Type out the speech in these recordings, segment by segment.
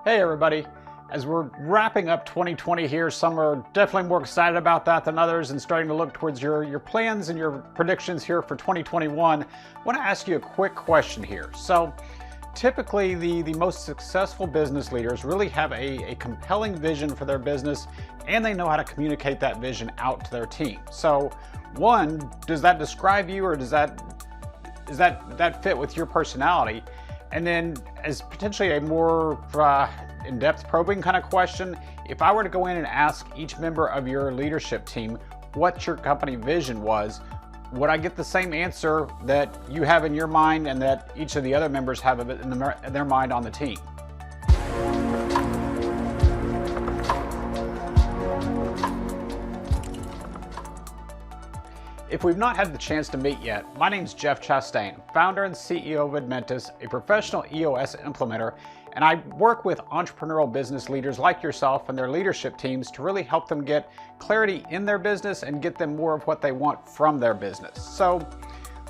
Hey everybody, as we're wrapping up 2020 here, some are definitely more excited about that than others and starting to look towards your plans and your predictions here for 2021. I want to ask you a quick question here. So typically the most successful business leaders really have a compelling vision for their business, and they know how to communicate that vision out to their team. So one, does that describe you, or does that fit with your personality? And then as potentially a more in-depth probing kind of question, if I were to go in and ask each member of your leadership team what your company vision was, would I get the same answer that you have in your mind and that each of the other members have in their mind on the team? If we've not had the chance to meet yet, my name's Jeff Chastain, founder and CEO of Admentus, a professional EOS implementer, and I work with entrepreneurial business leaders like yourself and their leadership teams to really help them get clarity in their business and get them more of what they want from their business. So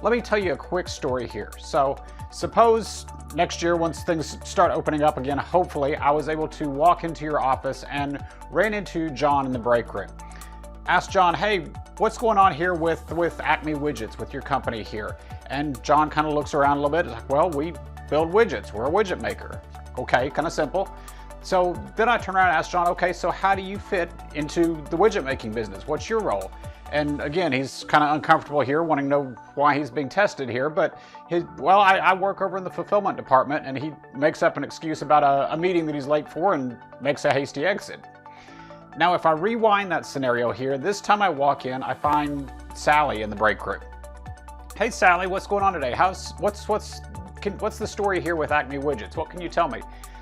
let me tell you a quick story here. So suppose next year, once things start opening up again, hopefully, I was able to walk into your office and ran into John in the break room. Asked John, hey, what's going on here with Acme Widgets, with your company here? And John kind of looks around a little bit. He's like, well, we build widgets. We're a widget maker. Okay, kind of simple. So then I turn around and ask John, okay, so how do you fit into the widget making business? What's your role? And again, he's kind of uncomfortable here, wanting to know why he's being tested here. But I work over in the fulfillment department, and he makes up an excuse about a meeting that he's late for and makes a hasty exit. Now, if I rewind that scenario here, this time I walk in, I find Sally in the break room. Hey Sally, what's going on today? What's the story here with Acme Widgets? What can you tell me?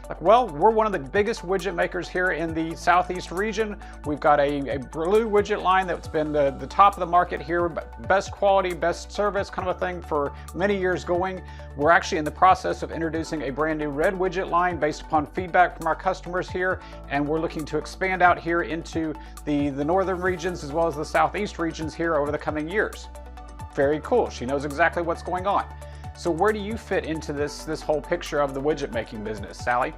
Like, well, we're one of the biggest widget makers here in the Southeast region. We've got a blue widget line that's been the top of the market here, best quality, best service kind of a thing for many years going. We're actually in the process of introducing a brand new red widget line based upon feedback from our customers here, and we're looking to expand out here into the northern regions as well as the Southeast regions here over the coming years. Very cool. She knows exactly what's going on. So where do you fit into this whole picture of the widget making business, Sally?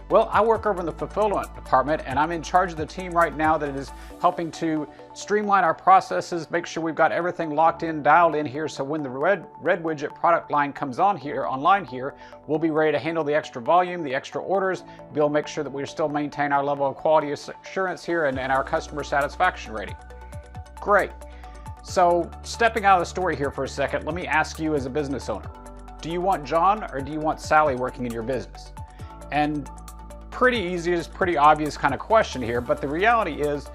Well, I work over in the fulfillment department, and I'm in charge of the team right now that is helping to streamline our processes, make sure we've got everything locked in, dialed in here, so when the red widget product line comes online here, we'll be ready to handle the extra volume, the extra orders, be able to make sure that we still maintain our level of quality assurance here and our customer satisfaction rating. Great. So stepping out of the story here for a second, let me ask you as a business owner. Do you want John or do you want Sally working in your business? And pretty easy, is pretty obvious kind of question here, but the reality is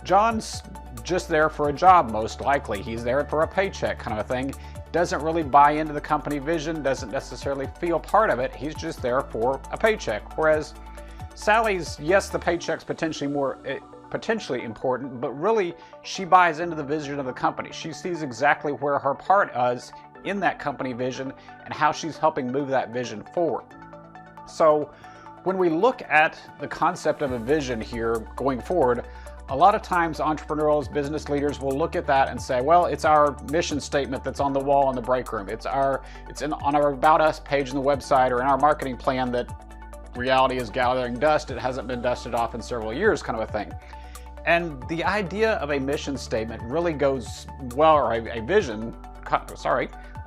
John's just there for a job most likely. He's there for a paycheck kind of a thing. Doesn't really buy into the company vision, doesn't necessarily feel part of it. He's just there for a paycheck. Whereas Sally's, yes, the paycheck's potentially important, but really she buys into the vision of the company. She sees exactly where her part is in that company vision and how she's helping move that vision forward. So when we look at the concept of a vision here going forward, a lot of times entrepreneurials, business leaders will look at that and say, well, it's our mission statement that's on the wall in the break room. It's on our About Us page in the website or in our marketing plan that reality is gathering dust. It hasn't been dusted off in several years kind of a thing. And the idea of a mission statement really goes well, or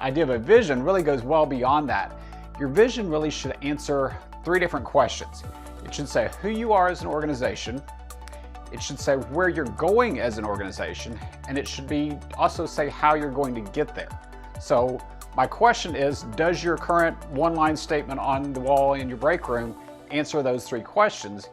idea of a vision really goes well beyond that. Your vision really should answer three different questions. It should say who you are as an organization, it should say where you're going as an organization, and it should also say how you're going to get there. So my question is, does your current one-line statement on the wall in your break room answer those three questions?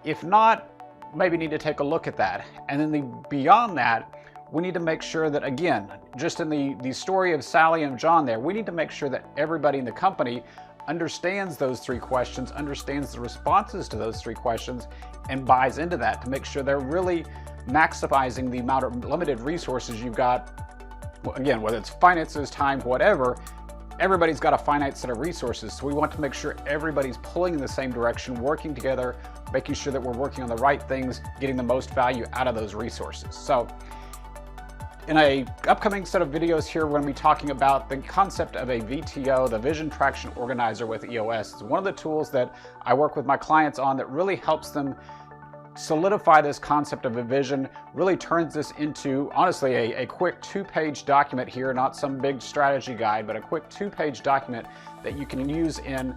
If not, maybe need to take a look at that. And then beyond that, we need to make sure that, again, just in the story of Sally and John there, we need to make sure that everybody in the company understands those three questions, understands the responses to those three questions, and buys into that to make sure they're really maximizing the amount of limited resources you've got. Again, whether it's finances, time, whatever, everybody's got a finite set of resources. So we want to make sure everybody's pulling in the same direction, working together, making sure that we're working on the right things, getting the most value out of those resources. So In a upcoming set of videos here, we're going to be talking about the concept of a VTO, the Vision Traction Organizer with EOS. It's one of the tools that I work with my clients on that really helps them solidify this concept of a vision, really turns this into, honestly, a quick 2-page document here, not some big strategy guide, but a quick 2-page document that you can use in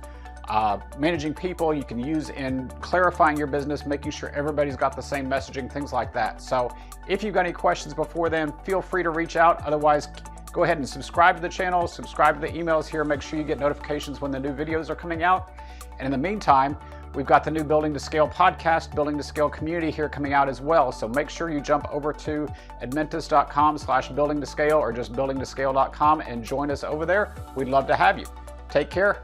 managing people, you can use in clarifying your business, making sure everybody's got the same messaging, things like that. So if you've got any questions before then, feel free to reach out. Otherwise, go ahead and subscribe to the channel, subscribe to the emails here, make sure you get notifications when the new videos are coming out. And in the meantime, we've got the new Building to Scale podcast, Building to Scale community here coming out as well. So make sure you jump over to admentus.com/buildingtoscale or just buildingtoscale.com and join us over there. We'd love to have you. Take care.